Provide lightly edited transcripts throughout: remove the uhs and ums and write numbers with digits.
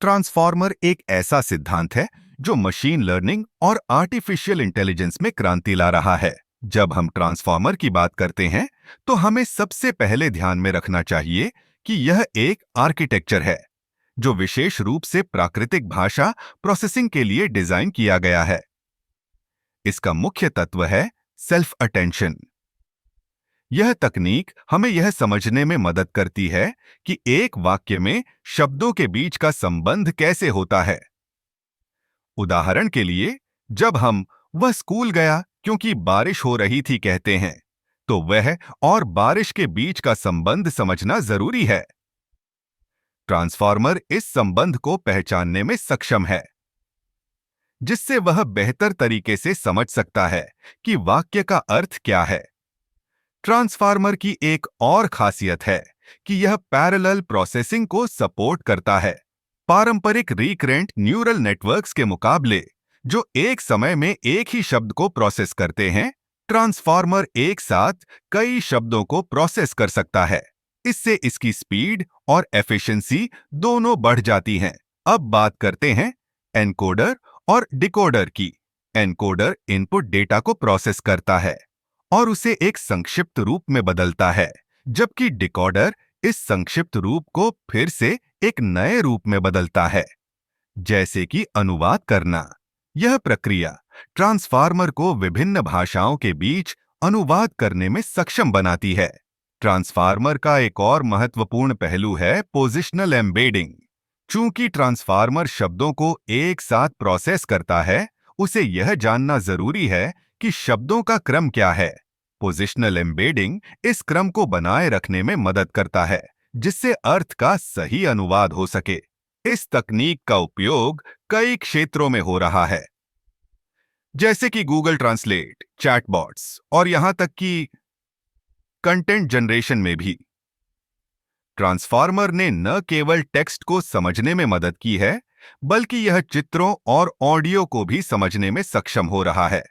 Transformer एक ऐसा सिद्धांत है जो मशीन लर्निंग और आर्टिफिशियल इंटेलिजेंस में क्रांति ला रहा है। जब हम ट्रांसफॉर्मर की बात करते हैं तो हमें सबसे पहले ध्यान में रखना चाहिए कि यह एक आर्किटेक्चर है जो विशेष रूप से प्राकृतिक भाषा प्रोसेसिंग के लिए डिजाइन किया गया है। इसका मुख्य तत्व है सेल्फ अटेंशन। यह तकनीक हमें यह समझने में मदद करती है कि एक वाक्य में शब्दों के बीच का संबंध कैसे होता है। उदाहरण के लिए, जब हम "वह स्कूल गया क्योंकि बारिश हो रही थी" कहते हैं, तो वह और बारिश के बीच का संबंध समझना जरूरी है। ट्रांसफॉर्मर इस संबंध को पहचानने में सक्षम है, जिससे वह बेहतर तरीके से समझ सकता है कि वाक्य का अर्थ क्या है। ट्रांसफार्मर की एक और खासियत है कि यह पैरेलल प्रोसेसिंग को सपोर्ट करता है। पारंपरिक रिकरेंट न्यूरल नेटवर्क्स के मुकाबले, जो एक समय में एक ही शब्द को प्रोसेस करते हैं, ट्रांसफार्मर एक साथ कई शब्दों को प्रोसेस कर सकता है। इससे इसकी स्पीड और एफिशिएंसी दोनों बढ़ जाती हैं। अब बात करते हैं एनकोडर और डिकोडर की। एनकोडर इनपुट डेटा को प्रोसेस करता है और उसे एक संक्षिप्त रूप में बदलता है, जबकि डिकोडर इस संक्षिप्त रूप को फिर से एक नए रूप में बदलता है, जैसे कि अनुवाद करना। यह प्रक्रिया ट्रांसफार्मर को विभिन्न भाषाओं के बीच अनुवाद करने में सक्षम बनाती है। ट्रांसफार्मर का एक और महत्वपूर्ण पहलू है पोजिशनल एम्बेडिंग। चूंकि ट्रांसफार्मर शब्दों को एक साथ प्रोसेस करता है, उसे यह जानना जरूरी है कि शब्दों का क्रम क्या है। पोजिशनल एम्बेडिंग इस क्रम को बनाए रखने में मदद करता है, जिससे अर्थ का सही अनुवाद हो सके। इस तकनीक का उपयोग कई क्षेत्रों में हो रहा है, जैसे कि गूगल ट्रांसलेट, चैटबॉट्स और यहां तक कि कंटेंट जनरेशन में भी। ट्रांसफार्मर ने न केवल टेक्स्ट को समझने में मदद की है, बल्कि यह चित्रों और ऑडियो को भी समझने में सक्षम हो रहा है।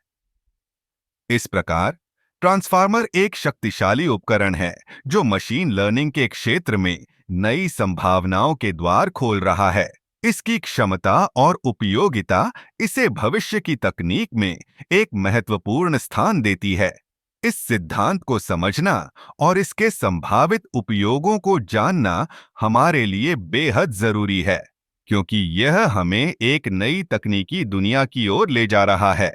इस प्रकार ट्रांसफार्मर एक शक्तिशाली उपकरण है जो मशीन लर्निंग के क्षेत्र में नई संभावनाओं के द्वार खोल रहा है। इसकी क्षमता और उपयोगिता इसे भविष्य की तकनीक में एक महत्वपूर्ण स्थान देती है। इस सिद्धांत को समझना और इसके संभावित उपयोगों को जानना हमारे लिए बेहद जरूरी है, क्योंकि यह हमें एक नई तकनीकी दुनिया की ओर ले जा रहा है।